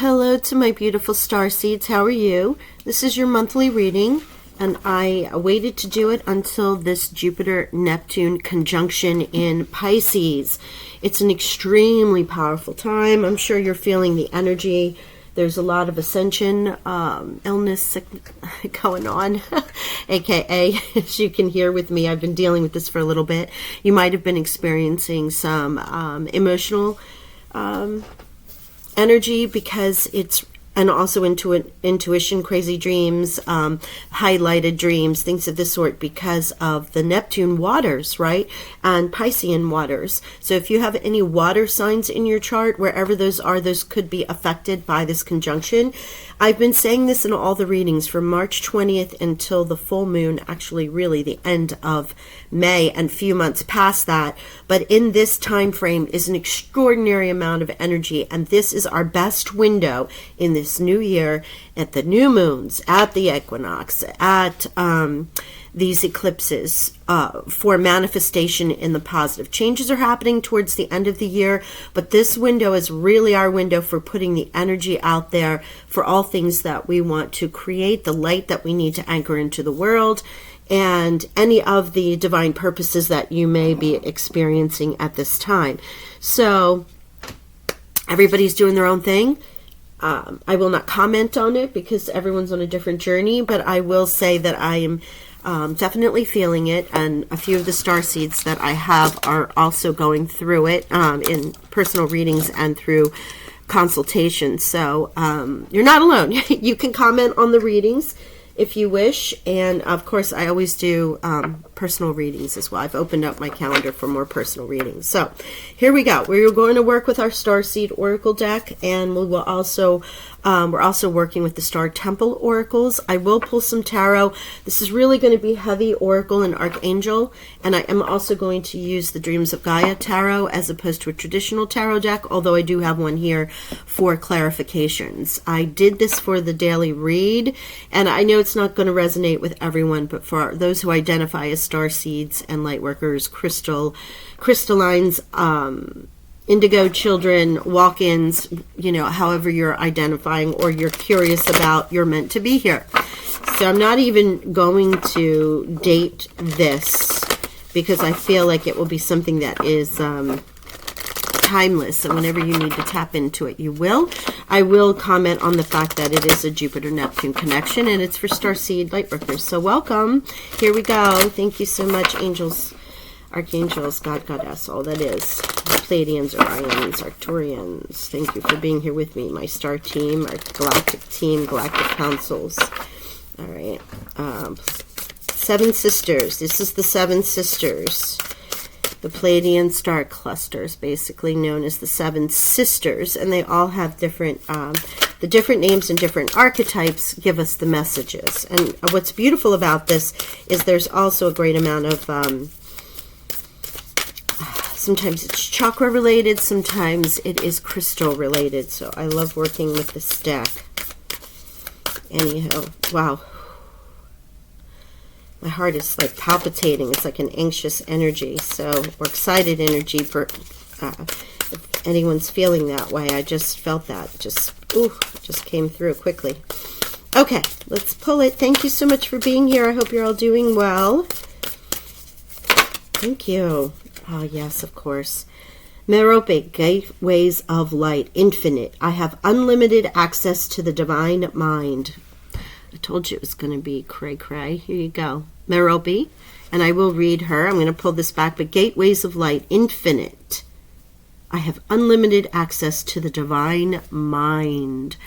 Hello to my beautiful star seeds. How are you? This is your monthly reading, and I waited to do it until this Jupiter-Neptune conjunction in Pisces. It's an extremely powerful time. I'm sure you're feeling the energy. There's a lot of ascension, illness going on, aka, as you can hear with me, I've been dealing with this for a little bit. You might have been experiencing some emotional energy because it's, and also intuition, crazy dreams, highlighted dreams, things of this sort because of the Neptune waters, right? And Piscean waters. So if you have any water signs in your chart, wherever those are, those could be affected by this conjunction. I've been saying this in all the readings from March 20th until the full moon, actually really the end of May and few months past that. But in this time frame is an extraordinary amount of energy, and this is our best window in this new year, at the new moons, at the equinox, at these eclipses, for manifestation in the positive. Changes are happening towards the end of the year, but this window is really our window for putting the energy out there for all things that we want to create, the light that we need to anchor into the world, and any of the divine purposes that you may be experiencing at this time. So everybody's doing their own thing. I will not comment on it because everyone's on a different journey, but I will say that I am definitely feeling it, and a few of the star seeds that I have are also going through it in personal readings and through consultations. So you're not alone. You can comment on the readings if you wish, and of course I always do personal readings as well. I've opened up my calendar for more personal readings. So here we go. We're going to work with our Starseed Oracle deck, and we will also we're also working with the Star Temple Oracles. I will pull some tarot. This is really going to be heavy Oracle and Archangel, and I am also going to use the Dreams of Gaia Tarot as opposed to a traditional tarot deck, although I do have one here for clarifications. I did this for the daily read, and I know it's not going to resonate with everyone, but for those who identify as star seeds and light workers, crystallines, indigo children, walk-ins, you know, however you're identifying or you're curious about, you're meant to be here. So I'm not even going to date this because I feel like it will be something that is timeless, and whenever you need to tap into it, you will. I will comment on the fact that it is a Jupiter-Neptune connection, and it's for Starseed Lightworkers. So welcome. Here we go. Thank you so much, angels, archangels, God, goddess, all that is. Pleiadians, Orions, Arcturians. Thank you for being here with me, my star team, our galactic team, galactic councils. All right. Seven sisters. This is the seven sisters. The Pleiadian star clusters, basically known as the seven sisters, and they all have different, the different names and different archetypes give us the messages. And what's beautiful about this is there's also a great amount of, sometimes it's chakra related, sometimes it is crystal related. So I love working with this deck. Anyhow, wow. My heart is like palpitating. It's like an anxious energy, or excited energy. For if anyone's feeling that way, I just felt that. Just came through quickly. Okay, let's pull it. Thank you so much for being here. I hope you're all doing well. Thank you. Oh, yes, of course. Merope, gateways of light, infinite. I have unlimited access to the divine mind. I told you it was going to be cray-cray. Here you go. Merope. And I will read her. I'm going to pull this back. But gateways of light, infinite. I have unlimited access to the divine mind.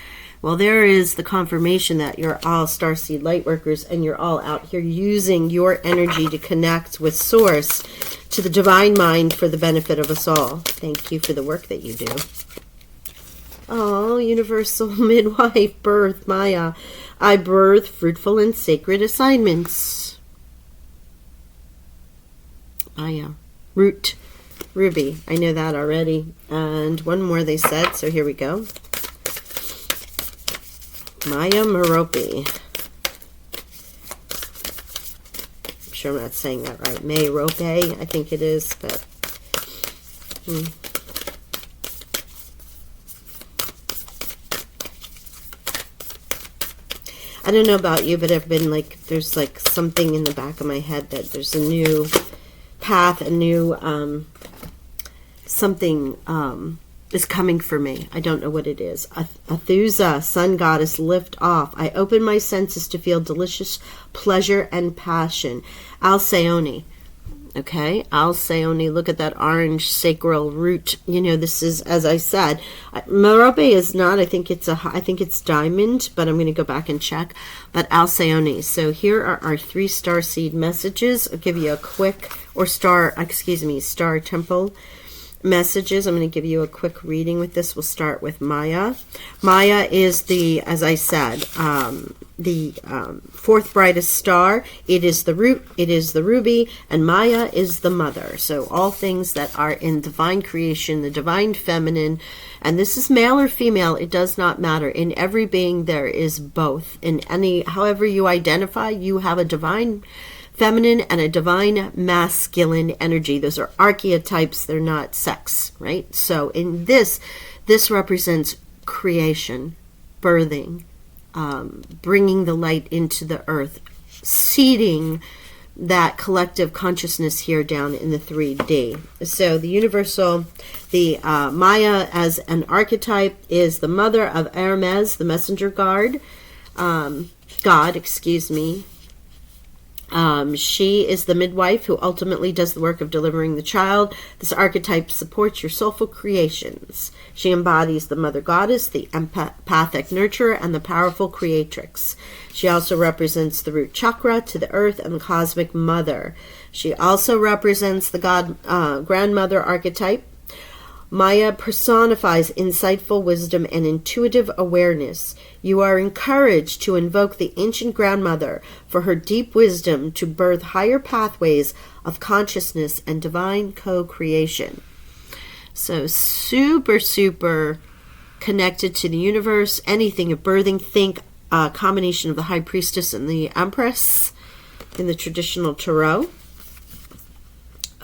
Well, there is the confirmation that you're all Starseed Lightworkers, and you're all out here using your energy to connect with Source, to the divine mind, for the benefit of us all. Thank you for the work that you do. Oh, universal midwife, birth, Maya. I birth fruitful and sacred assignments. Maya. Root, Ruby. I know that already. And one more they said, so here we go. Maya Merope. I'm sure I'm not saying that right. Merope, I think it is, but I don't know about you, but I've been like, there's like something in the back of my head that there's a new path, a new something is coming for me. I don't know what it is. Athusa, sun goddess, lift off. I open my senses to feel delicious pleasure and passion. Alcyone. Okay, Alcyone, look at that orange sacral root. You know, this is, as I said, Merope is not, I think it's diamond, but I'm going to go back and check. But Alcyone. So here are our 3 starseed messages. I'll give you a quick, or star temple messages. I'm going to give you a quick reading with this. We'll start with Maya. Maya is the, as I said, the 4th brightest star. It is the root, it is the ruby, and Maya is the mother. So all things that are in divine creation, the divine feminine, and this is male or female, it does not matter. In every being there is both. In any, however you identify, you have a divine feminine and a divine masculine energy. Those are archetypes, they're not sex, right? So in this represents creation, birthing, bringing the light into the earth, seeding that collective consciousness here down in the 3D. So the universal, the Maya as an archetype is the mother of Hermes, the messenger God. She is the midwife who ultimately does the work of delivering the child. This archetype supports your soulful creations. She embodies the mother goddess, the empathic nurturer, and the powerful creatrix. She also represents the root chakra to the earth and the cosmic mother. She also represents the grandmother archetype. Maya personifies insightful wisdom and intuitive awareness. You are encouraged to invoke the ancient grandmother for her deep wisdom to birth higher pathways of consciousness and divine co-creation. So super, super connected to the universe. Anything of birthing, think a combination of the High Priestess and the Empress in the traditional tarot.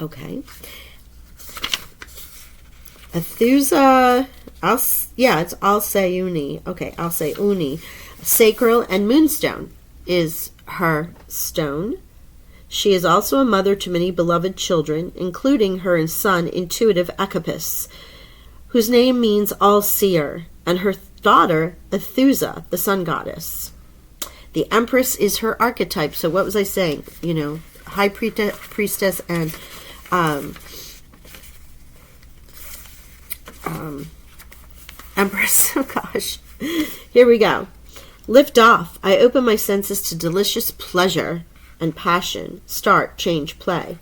Okay. Athusa, it's Alcyone. Okay, Alcyone. Sacral and moonstone is her stone. She is also a mother to many beloved children, including her son, intuitive Ecopus, whose name means all-seer, and her daughter, Athusa, the sun goddess. The Empress is her archetype. So what was I saying? You know, High Priestess and Empress. Oh gosh. Here we go. Lift off. I open my senses to delicious pleasure and passion. Start, change, play.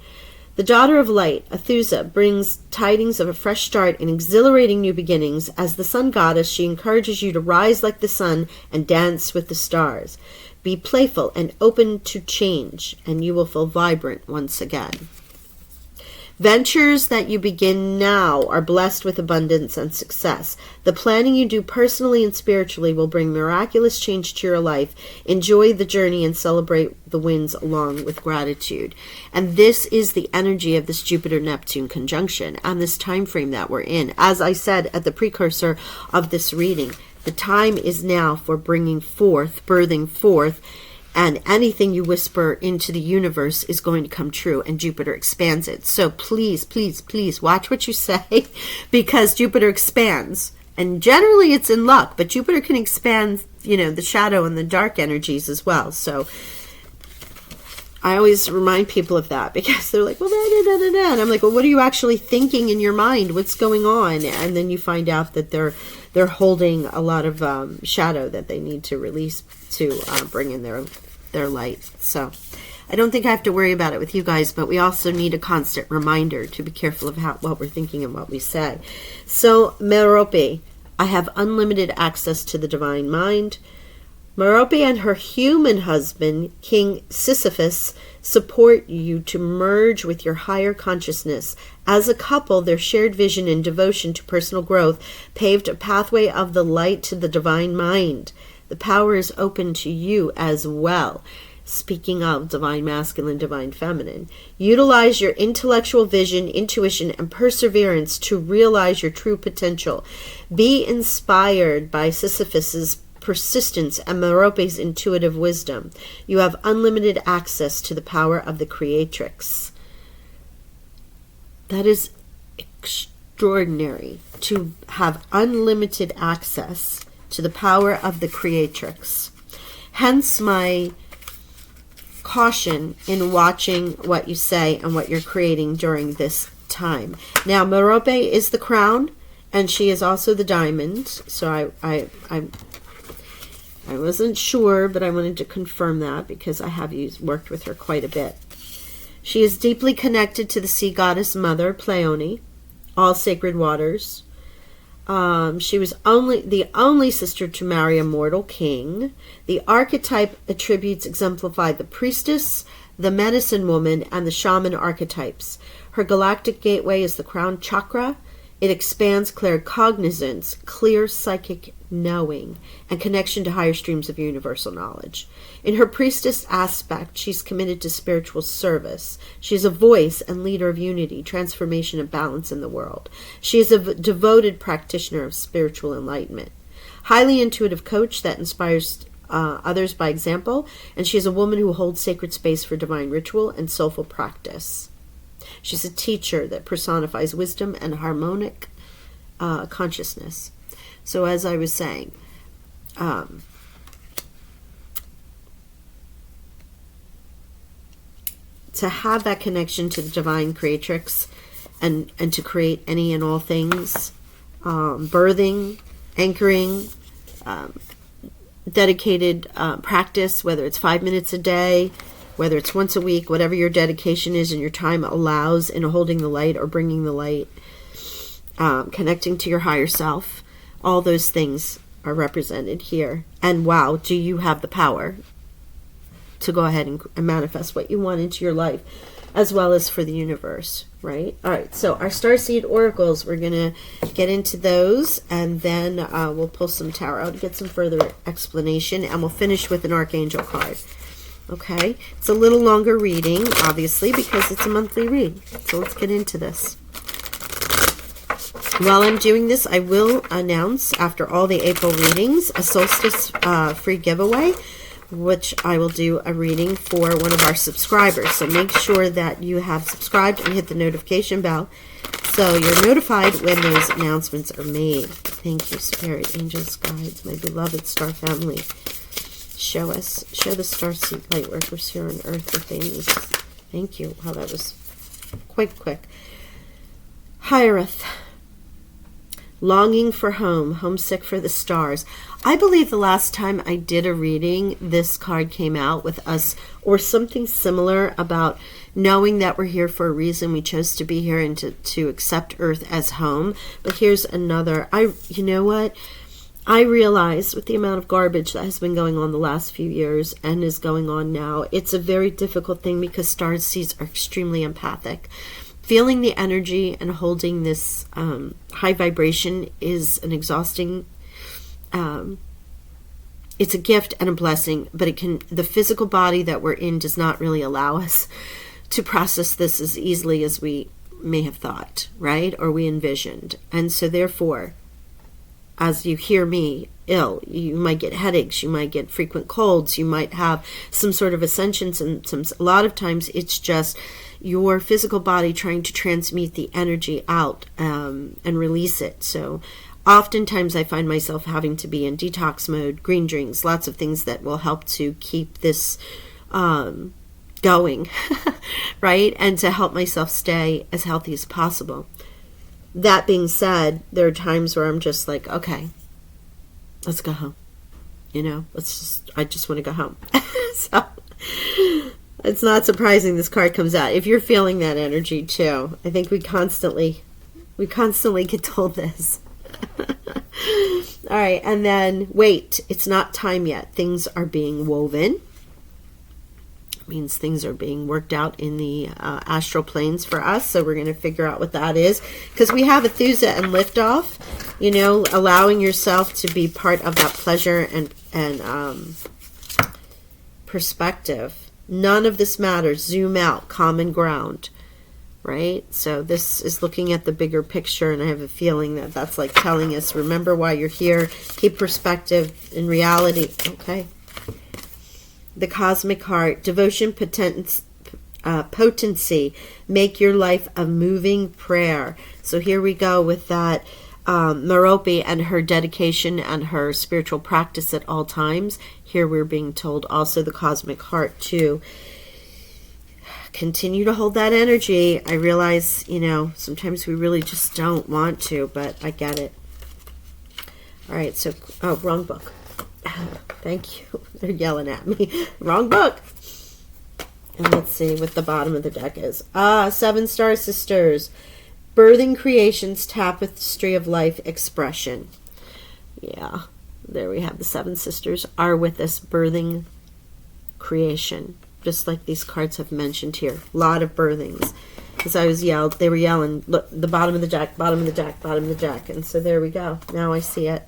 The daughter of light, Athusa, brings tidings of a fresh start and exhilarating new beginnings. As the sun goddess, she encourages you to rise like the sun and dance with the stars. Be playful and open to change, and you will feel vibrant once again. Ventures that you begin now are blessed with abundance and success. The planning you do personally and spiritually will bring miraculous change to your life. Enjoy the journey and celebrate the wins along with gratitude. And this is the energy of this Jupiter-Neptune conjunction and this time frame that we're in. As I said at the precursor of this reading, the time is now for bringing forth, birthing forth, and anything you whisper into the universe is going to come true, and Jupiter expands it. So please, please, please watch what you say, because Jupiter expands. And generally it's in luck, but Jupiter can expand, you know, the shadow and the dark energies as well. So I always remind people of that, because they're like, well, and I'm like, well, what are you actually thinking in your mind? What's going on? And then you find out that they're holding a lot of shadow that they need to release to bring in their light. So I don't think I have to worry about it with you guys, but we also need a constant reminder to be careful of what we're thinking and what we say. So Merope, I have unlimited access to the divine mind. Merope and her human husband, King Sisyphus, support you to merge with your higher consciousness. As a couple, their shared vision and devotion to personal growth paved a pathway of the light to the divine mind. The power is open to you as well. Speaking of divine masculine, divine feminine, utilize your intellectual vision, intuition, and perseverance to realize your true potential. Be inspired by Sisyphus's persistence and Merope's intuitive wisdom. You have unlimited access to the power of the creatrix. That is extraordinary, to have unlimited access to the power of the creatrix. Hence my caution in watching what you say and what you're creating during this time. Now, Merope is the crown, and she is also the diamond. So I wasn't sure, but I wanted to confirm that because I have worked with her quite a bit. She is deeply connected to the sea goddess mother, Pleione, all sacred waters. She was the only sister to marry a mortal king. The archetype attributes exemplify the priestess, the medicine woman, and the shaman archetypes. Her galactic gateway is the crown chakra. It expands claircognizance, clear psychic knowing, and connection to higher streams of universal knowledge. In her priestess aspect, she's committed to spiritual service. She is a voice and leader of unity, transformation, and balance in the world. She is a devoted practitioner of spiritual enlightenment. Highly intuitive coach that inspires others by example, and she is a woman who holds sacred space for divine ritual and soulful practice. She's a teacher that personifies wisdom and harmonic consciousness. So as I was saying, to have that connection to the divine creatrix and to create any and all things, birthing, anchoring, dedicated practice, whether it's 5 minutes a day, whether it's once a week, whatever your dedication is and your time allows in holding the light or bringing the light, connecting to your higher self, all those things are represented here. And wow, do you have the power to go ahead and manifest what you want into your life, as well as for the universe, right? All right, so our starseed oracles, we're going to get into those, and then we'll pull some tarot to get some further explanation, and we'll finish with an archangel card. Okay, it's a little longer reading, obviously, because it's a monthly read. So let's get into this. While I'm doing this, I will announce, after all the April readings, a solstice free giveaway, which I will do a reading for one of our subscribers. So make sure that you have subscribed and hit the notification bell so you're notified when those announcements are made. Thank you, Spirit, Angels, Guides, my beloved star family. Show the Starseed Lightworkers here on Earth the things. Thank you. Wow, that was quite quick. Hiereth. Longing for home, homesick for the stars. I believe the last time I did a reading, this card came out with us, or something similar, about knowing that we're here for a reason. We chose to be here and to accept Earth as home. But here's another. You know what? I realize with the amount of garbage that has been going on the last few years and is going on now, it's a very difficult thing because starseeds are extremely empathic. Feeling the energy and holding this high vibration is an exhausting, it's a gift and a blessing, but the physical body that we're in does not really allow us to process this as easily as we may have thought, right? Or we envisioned. And so therefore, as you hear me ill, you might get headaches, you might get frequent colds, you might have some sort of ascension symptoms. A lot of times it's just your physical body trying to transmute the energy out and release it. So oftentimes I find myself having to be in detox mode, green drinks, lots of things that will help to keep this going, right? And to help myself stay as healthy as possible. That being said, there are times where I'm just like, okay, let's go home. I just want to go home. So it's not surprising this card comes out. If you're feeling that energy too, I think we constantly get told this. All right, and then wait, it's not time yet. Things are being woven. Means things are being worked out in the astral planes for us. So we're going to figure out what that is, because we have Athusa and liftoff, allowing yourself to be part of that pleasure and perspective. None of this matters. Zoom out, common ground. right? So this is looking at the bigger picture, and I have a feeling that that's like telling us, remember why you're here, keep perspective in reality. Okay. The cosmic heart, devotion, potency, make your life a moving prayer. So here we go with that Merope and her dedication and her spiritual practice at all times. Here we're being told also the cosmic heart to continue to hold that energy. I realize, sometimes we really just don't want to, but I get it. All right, so, wrong book. Thank you. They're yelling at me. Wrong book. And let's see what the bottom of the deck is. Seven Star Sisters. Birthing Creations, Tapestry of Life Expression. Yeah, there we have the Seven Sisters are with us, birthing creation. Just like these cards have mentioned here. A lot of birthings. As they were yelling, look, the bottom of the deck, bottom of the deck, bottom of the deck. And so there we go. Now I see it.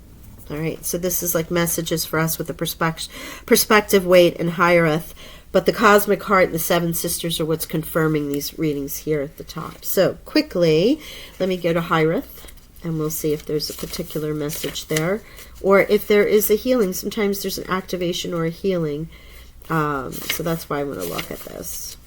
All right, so this is like messages for us with the perspective, weight, and hierarchy. But the cosmic heart and the seven sisters are what's confirming these readings here at the top. So quickly, let me go to hierarchy, and we'll see if there's a particular message there. Or if there is a healing. Sometimes there's an activation or a healing. So that's why I want to look at this.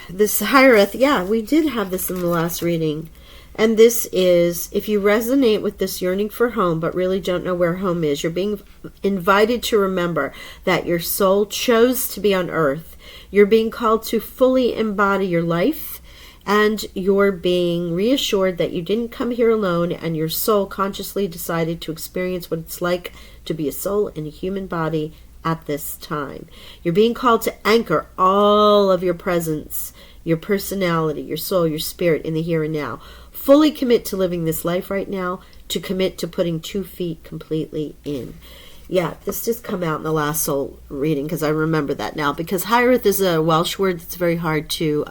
This hierarchy, yeah, we did have this in the last reading. And this is, if you resonate with this yearning for home, but really don't know where home is, you're being invited to remember that your soul chose to be on earth. You're being called to fully embody your life, and you're being reassured that you didn't come here alone, and your soul consciously decided to experience what it's like to be a soul in a human body at this time. You're being called to anchor all of your presence, your personality, your soul, your spirit in the here and now. Fully commit to living this life right now, to commit to putting 2 feet completely in. Yeah, this just come out in the last soul reading because I remember that now. Because hierarchy is a Welsh word that's very hard to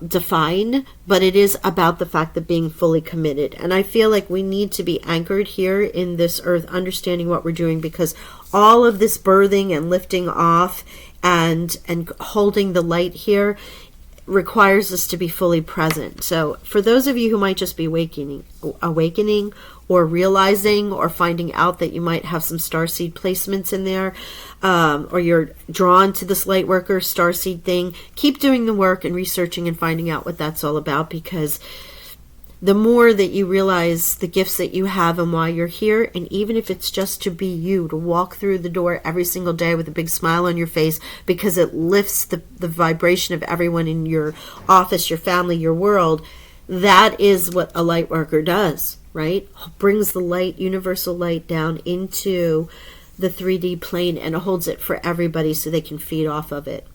define, but it is about the fact that being fully committed. And I feel like we need to be anchored here in this earth, understanding what we're doing, because all of this birthing and lifting off and holding the light here requires us to be fully present. So for those of you who might just be awakening or realizing or finding out that you might have some starseed placements in there, or you're drawn to this Lightworker starseed thing, keep doing the work and researching and finding out what that's all about, because the more that you realize the gifts that you have and why you're here, and even if it's just to be you, to walk through the door every single day with a big smile on your face because it lifts the vibration of everyone in your office, your family, your world, that is what a Lightworker does, right? Brings the light, universal light, down into the 3D plane and holds it for everybody so they can feed off of it.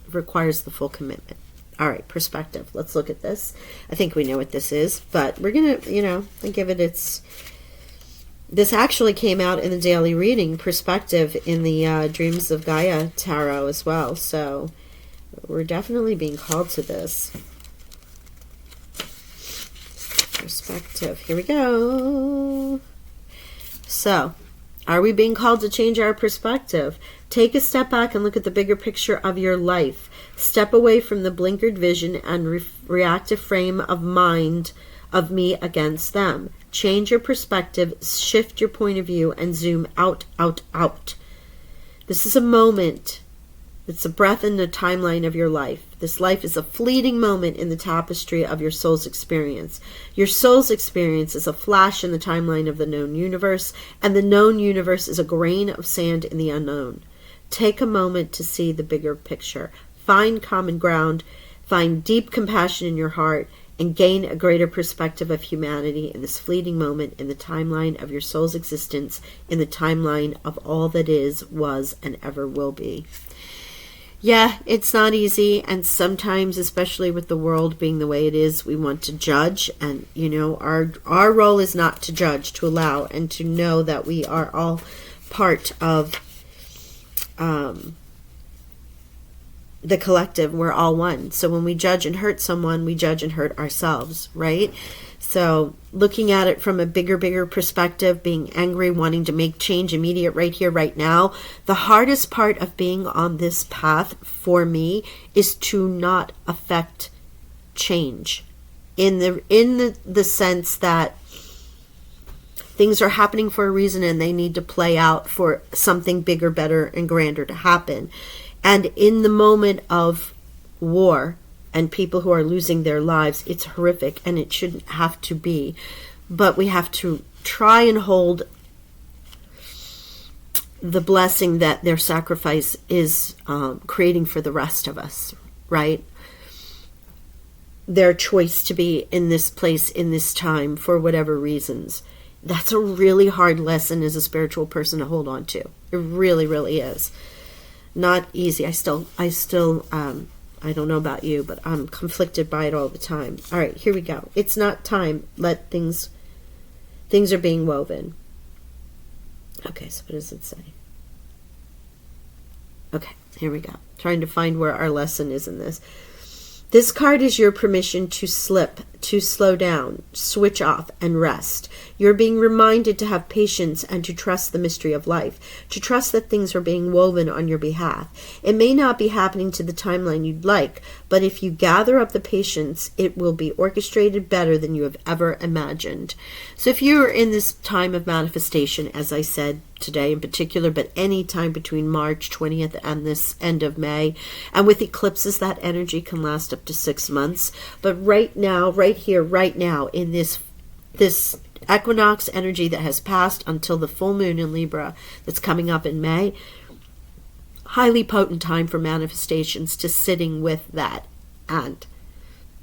It requires the full commitment. All right, perspective. Let's look at this. I think we know what this is, but we're going to, give it its... This actually came out in the daily reading, perspective, in the Dreams of Gaia tarot as well. So we're definitely being called to this. Perspective. Here we go. So, are we being called to change our perspective? Take a step back and look at the bigger picture of your life. Step away from the blinkered vision and reactive frame of mind of me against them. Change your perspective, shift your point of view, and zoom out, out, out. This is a moment. It's a breath in the timeline of your life. This life is a fleeting moment in the tapestry of your soul's experience. Your soul's experience is a flash in the timeline of the known universe, and the known universe is a grain of sand in the unknown. Take a moment to see the bigger picture. Find common ground, find deep compassion in your heart, and gain a greater perspective of humanity in this fleeting moment in the timeline of your soul's existence, in the timeline of all that is, was, and ever will be. Yeah, it's not easy, and sometimes, especially with the world being the way it is, we want to judge, and our role is not to judge, to allow, and to know that we are all part of the collective. We're all one. So when we judge and hurt someone, we judge and hurt ourselves, right? So looking at it from a bigger perspective, being angry, wanting to make change immediate right here, right now. The hardest part of being on this path for me is to not affect change in the sense that things are happening for a reason and they need to play out for something bigger, better, and grander to happen. And in the moment of war and people who are losing their lives, it's horrific and it shouldn't have to be. But we have to try and hold the blessing that their sacrifice is creating for the rest of us, right? Their choice to be in this place, in this time, for whatever reasons. That's a really hard lesson as a spiritual person to hold on to. It really, really is. Not easy. I still, I don't know about you, but I'm conflicted by it all the time. All right, here we go. It's not time. Let things are being woven. Okay, so what does it say? Okay, here we go. Trying to find where our lesson is in this. This card is your permission to slip, to slow down, switch off, and rest. You're being reminded to have patience and to trust the mystery of life, to trust that things are being woven on your behalf. It may not be happening to the timeline you'd like, but if you gather up the patience, it will be orchestrated better than you have ever imagined. So if you're in this time of manifestation, as I said today in particular, but any time between March 20th and this end of May, and with eclipses, that energy can last up to 6 months. But right now, right here, right now, in this equinox energy that has passed until the full moon in Libra that's coming up in May, highly potent time for manifestations, to sitting with that and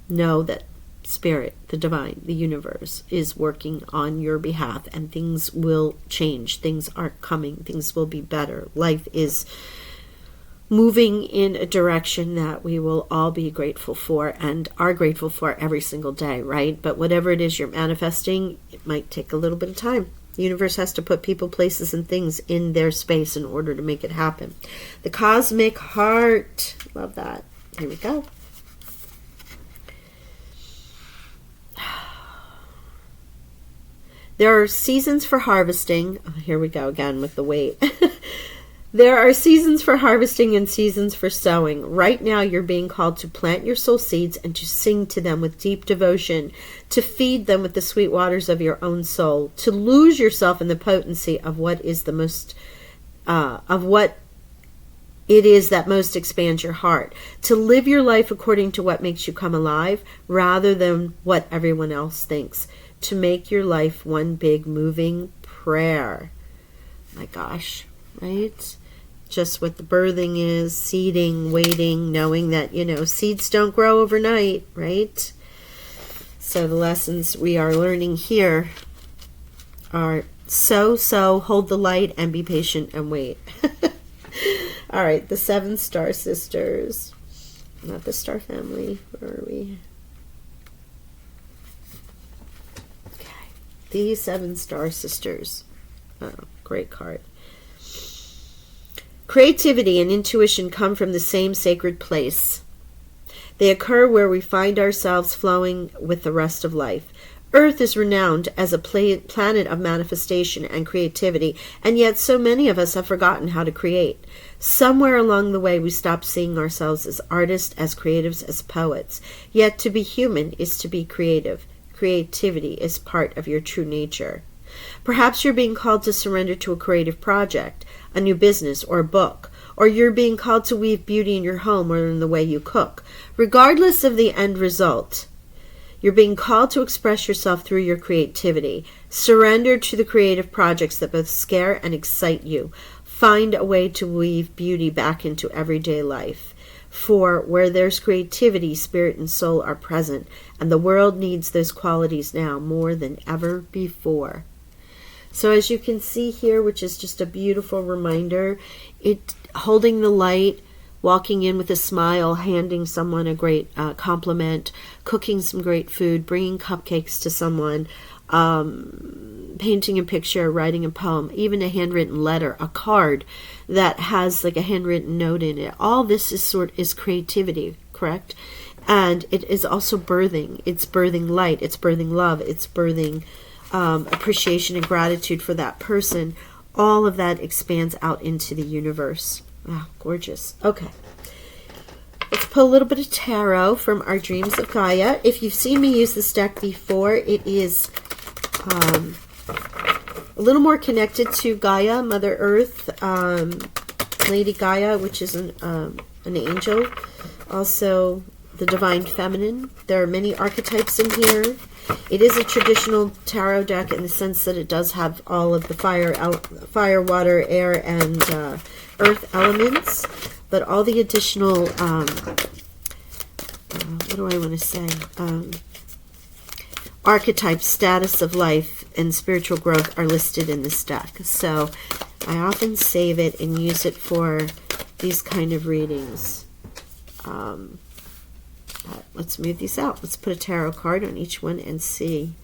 know that Spirit, the divine, the universe is working on your behalf, and things will change. Things are coming. Things will be better. Life is moving in a direction that we will all be grateful for and are grateful for every single day, right? But whatever it is you're manifesting, it might take a little bit of time. The universe has to put people, places, and things in their space in order to make it happen. The cosmic heart. Love that. Here we go. There are seasons for harvesting. Oh, here we go again with the weight. There are seasons for harvesting and seasons for sowing. Right now, you're being called to plant your soul seeds and to sing to them with deep devotion, to feed them with the sweet waters of your own soul, to lose yourself in the potency of what is the most, of what it is that most expands your heart, to live your life according to what makes you come alive, rather than what everyone else thinks, to make your life one big moving prayer. My gosh, right? Just what the birthing is, seeding, waiting, knowing that, seeds don't grow overnight, right? So the lessons we are learning here are hold the light and be patient and wait. All right, the 7 star sisters. Not the star family. Where are we? Okay. These 7 star sisters. Oh, great card. Creativity and intuition come from the same sacred place. They occur where we find ourselves flowing with the rest of life. Earth is renowned as a planet of manifestation and creativity, and yet so many of us have forgotten how to create. Somewhere along the way we stopped seeing ourselves as artists, as creatives, as poets. Yet to be human is to be creative. Creativity is part of your true nature. Perhaps you're being called to surrender to a creative project, a new business, or a book, or you're being called to weave beauty in your home or in the way you cook. Regardless of the end result, you're being called to express yourself through your creativity. Surrender to the creative projects that both scare and excite you. Find a way to weave beauty back into everyday life. For where there's creativity, spirit and soul are present, and the world needs those qualities now more than ever before. So as you can see here, which is just a beautiful reminder, it holding the light, walking in with a smile, handing someone a great compliment, cooking some great food, bringing cupcakes to someone, painting a picture, writing a poem, even a handwritten letter, a card that has like a handwritten note in it. All this is creativity, correct? And it is also birthing. It's birthing light. It's birthing love. It's birthing appreciation and gratitude for that person. All of that expands out into the universe. Wow, gorgeous. Okay. Let's pull a little bit of tarot from our Dreams of Gaia. If you've seen me use this deck before, it is a little more connected to Gaia, Mother Earth, Lady Gaia, which is an angel. Also, the Divine Feminine. There are many archetypes in here. It is a traditional tarot deck in the sense that it does have all of the fire, water, air, and earth elements. But all the additional, what do I want to say? Archetype, status of life, and spiritual growth are listed in this deck. So I often save it and use it for these kind of readings. Let's move these out. Let's put a tarot card on each one and see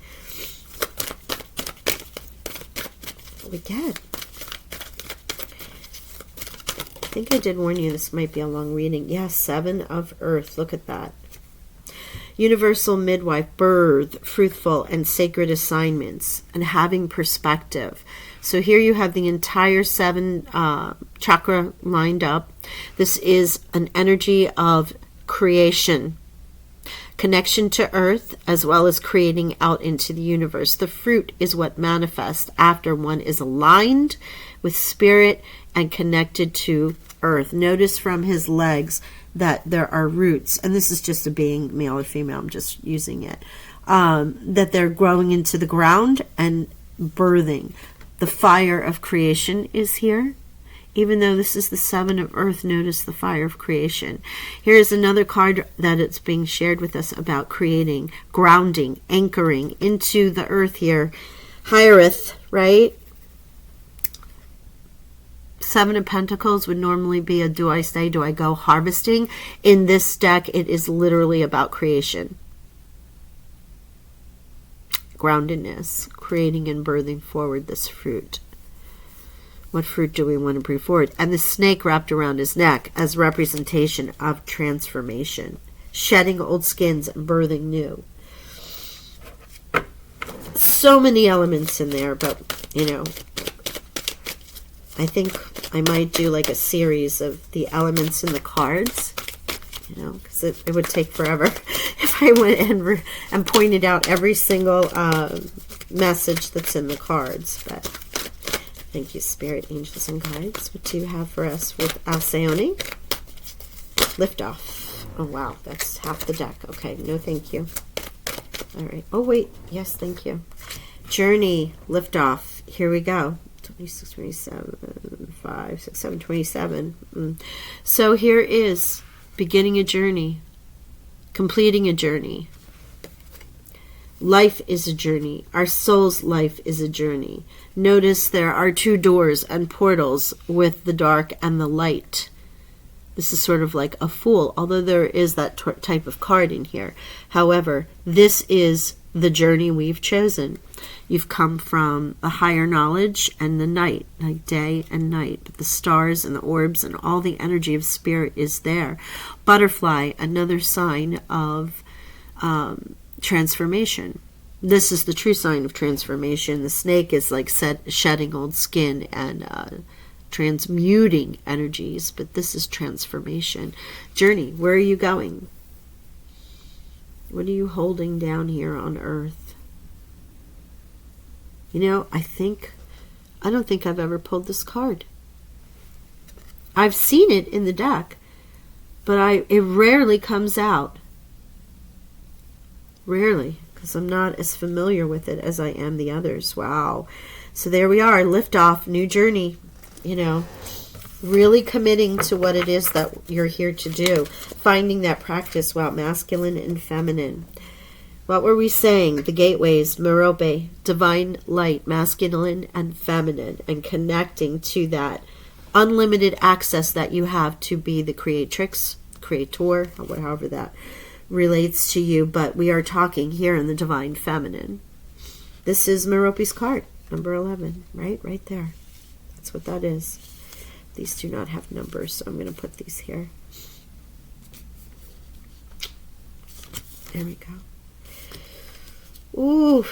what we get. I think I did warn you this might be a long reading. Yes, Seven of Earth. Look at that. Universal midwife, birth, fruitful, and sacred assignments, and having perspective. So here you have the entire 7 chakra lined up. This is an energy of creation, connection to earth, as well as creating out into the universe. The fruit is what manifests after one is aligned with spirit and connected to earth. Notice from his legs that there are roots, and this is just a being, male or female, I'm just using it, that they're growing into the ground and birthing. The fire of creation is here. Even though this is the 7 of Earth, notice the fire of creation. Here's another card that it's being shared with us about creating, grounding, anchoring into the earth here. Hiereth, right? 7 of Pentacles would normally be a do I stay, do I go harvesting. In this deck, it is literally about creation. Groundedness, creating and birthing forward this fruit. What fruit do we want to bring forward? And the snake wrapped around his neck as representation of transformation. Shedding old skins and birthing new. So many elements in there, but, you know, I think I might do like a series of the elements in the cards, you know, because it would take forever if I went and pointed out every single message that's in the cards. But thank you, Spirit, Angels, and Guides. What do you have for us with Alcyone? Liftoff. Oh, wow, that's half the deck. Okay, no thank you. All right. Oh, wait. Yes, thank you. Journey, liftoff. Here we go. 26, 27, 5, 6, 7, 27. So here is beginning a journey, completing a journey. Life is a journey. Our soul's life is a journey. Notice there are 2 doors and portals with the dark and the light. This is sort of like a fool, although there is that type of card in here. However, this is the journey we've chosen. You've come from the higher knowledge and the night, like day and night. The stars and the orbs and all the energy of spirit is there. Butterfly, another sign of transformation. This is the true sign of transformation. The snake is like shedding old skin and transmuting energies, but this is transformation. Journey, where are you going? What are you holding down here on earth? You know, I don't think I've ever pulled this card. I've seen it in the deck, but it rarely comes out. Rarely, because I'm not as familiar with it as I am the others. Wow. So there we are, liftoff, new journey, you know, really committing to what it is that you're here to do. Finding that practice, wow, masculine and feminine. What were we saying? The gateways, Merope, divine light, masculine and feminine, and connecting to that unlimited access that you have to be the creatrix, creator, however that relates to you. But we are talking here in the divine feminine. This is Merope's card, number 11, right there. That's what that is. These do not have numbers, so I'm going to put these here. There we go. Ooh.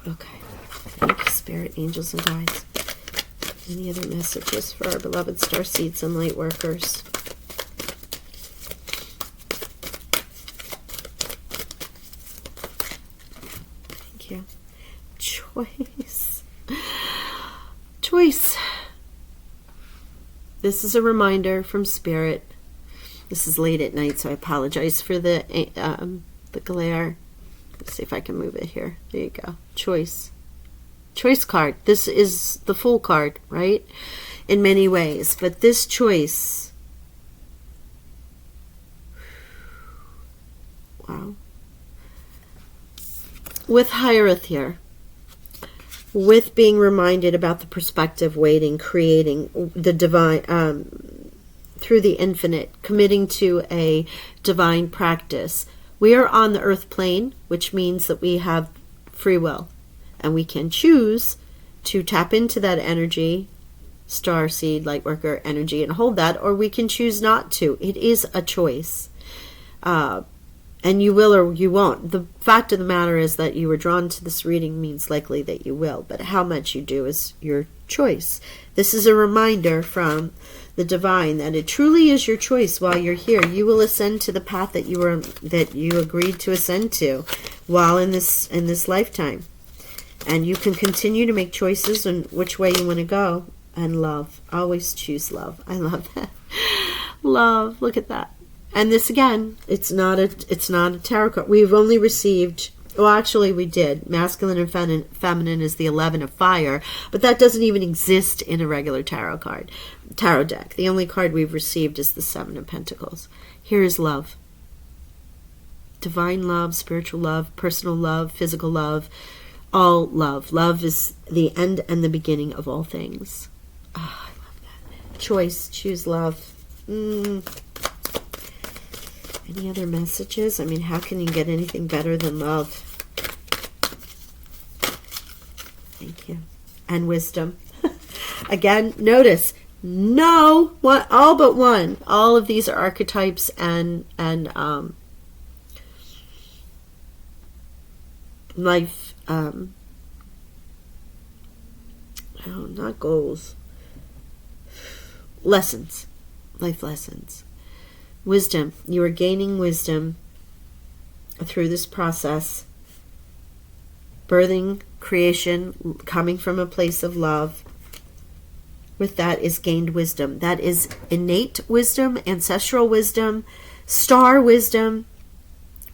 Okay. Thank you, Spirit, Angels, and Guides. Any other messages for our beloved Starseeds and Lightworkers? Thank you. Choice. Choice. This is a reminder from Spirit. This is late at night, so I apologize for the glare. Let's see if I can move it here. There you go. Choice. Choice card. This is the Fool card, right? In many ways. But this choice. Wow. With Hiereth here. With being reminded about the perspective, waiting, creating the divine, through the infinite, committing to a divine practice. We are on the earth plane, which means that we have free will. And we can choose to tap into that energy, Starseed Lightworker energy, and hold that, or we can choose not to. It is a choice. And you will or you won't. The fact of the matter is that you were drawn to this reading means likely that you will. But how much you do is your choice. This is a reminder from the divine that it truly is your choice while you're here. You will ascend to the path that you agreed to ascend to while in this lifetime. And you can continue to make choices on which way you want to go. And love. Always choose love. I love that. Love. Look at that. And this again, it's not a tarot card. We've only received, well, actually we did. Masculine and feminine is the 11 of fire, but that doesn't even exist in a regular tarot deck. The only card we've received is the 7 of Pentacles. Here is love. Divine love, spiritual love, personal love, physical love, all love. Love is the end and the beginning of all things. Oh, I love that. Choice, choose love. Any other messages? I mean, how can you get anything better than love? Thank you. And wisdom. Again, notice, no, all but one. All of these are archetypes and life, not goals. Lessons. Life lessons. Wisdom. You are gaining wisdom through this process. Birthing, creation, coming from a place of love. With that is gained wisdom. That is innate wisdom, ancestral wisdom, star wisdom.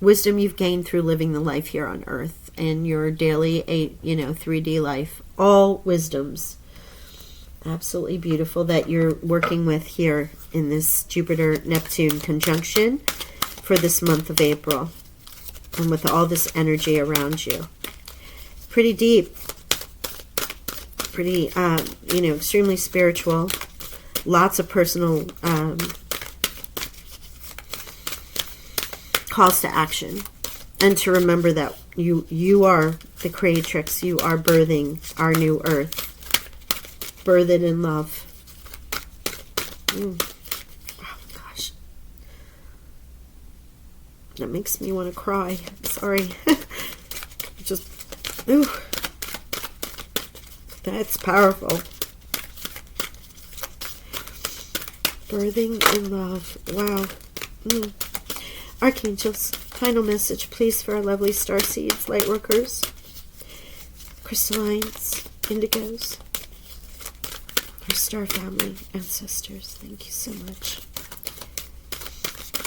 Wisdom you've gained through living the life here on earth and your daily 3D life. All wisdoms. Absolutely beautiful that you're working with here in this Jupiter-Neptune conjunction for this month of April. And with all this energy around you. Pretty deep. Pretty, extremely spiritual. Lots of personal calls to action. And to remember that you are the creatrix. You are birthing our new earth. Birth it in love. Oh gosh. That makes me want to cry. Sorry. Just, ooh. That's powerful. Birthing in love. Wow. Archangels, final message, please, for our lovely Starseeds, Lightworkers, Crystallines, Indigos, our star family, ancestors. Thank you so much.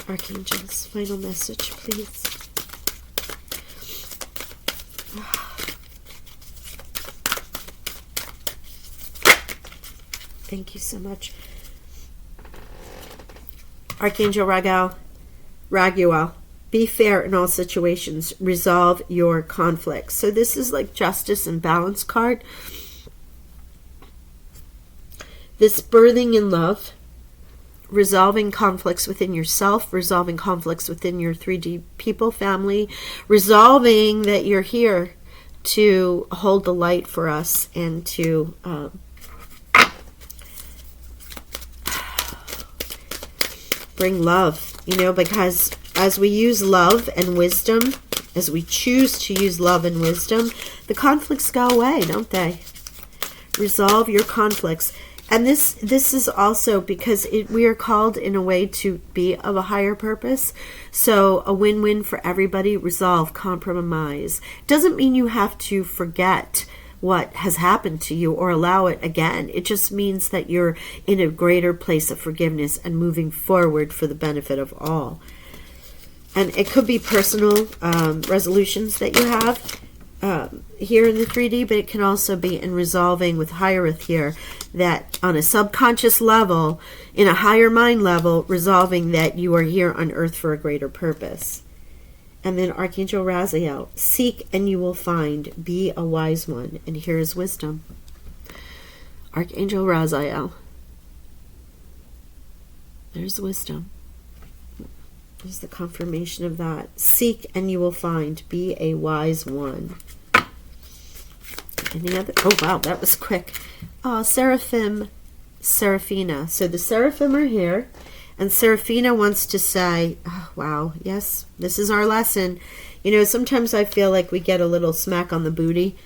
Archangels, final message, please. Thank you so much. Archangel Raguel, be fair in all situations. Resolve your conflicts. So this is like justice and balance card. This birthing in love, resolving conflicts within yourself, resolving conflicts within your 3D people family, resolving that you're here to hold the light for us and to bring love, because as we use love and wisdom, as we choose to use love and wisdom, the conflicts go away, don't they? Resolve your conflicts. And this is also because we are called in a way to be of a higher purpose. So a win-win for everybody. Resolve, compromise. Doesn't mean you have to forget what has happened to you or allow it again. It just means that you're in a greater place of forgiveness and moving forward for the benefit of all. And it could be personal resolutions that you have here in the 3D, but it can also be in resolving with Hiereth here, that on a subconscious level, in a higher mind level, resolving that you are here on earth for a greater purpose. And then Archangel Raziel, seek and you will find, be a wise one. And here is wisdom. Archangel Raziel. There's wisdom. There's the confirmation of that. Seek and you will find, be a wise one. Any other? Oh, wow, that was quick. Seraphim, Seraphina. So the Seraphim are here. And Seraphina wants to say, oh, wow, yes, this is our lesson. Sometimes I feel like we get a little smack on the booty.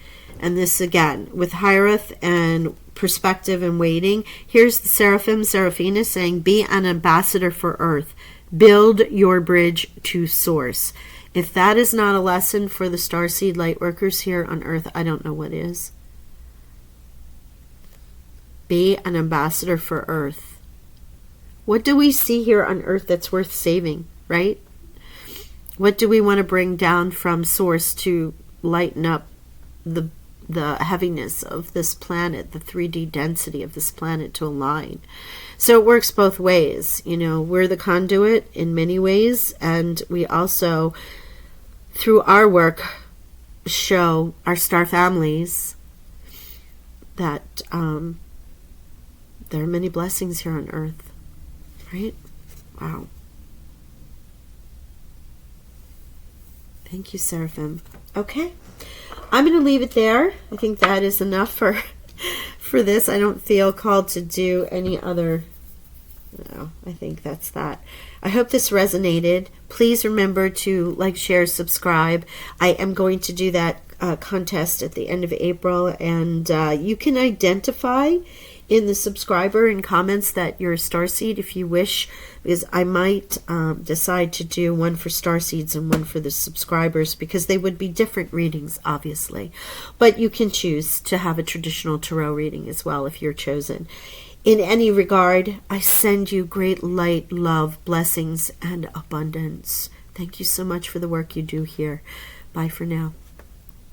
And this, again, with Hiereth and perspective and waiting. Here's the Seraphim, Seraphina saying, be an ambassador for Earth. Build your bridge to Source. If that is not a lesson for the Starseed Lightworkers here on Earth, I don't know what is. Be an ambassador for Earth. What do we see here on Earth that's worth saving, right? What do we want to bring down from Source to lighten up the heaviness of this planet, the 3D density of this planet to align? So it works both ways. We're the conduit in many ways, and we also, through our work, show our star families that there are many blessings here on Earth. Right? Wow. Thank you, Seraphim. Okay. I'm going to leave it there. I think that is enough for this. I don't feel called to do any other. No, I think that's that. I hope this resonated. Please remember to like, share, subscribe. I am going to do that contest at the end of April, and you can identify in the subscriber and comments that you're a starseed if you wish, because I might decide to do one for starseeds and one for the subscribers, because they would be different readings, obviously. But you can choose to have a traditional tarot reading as well if you're chosen. In any regard, I send you great light, love, blessings, and abundance. Thank you so much for the work you do here. Bye for now.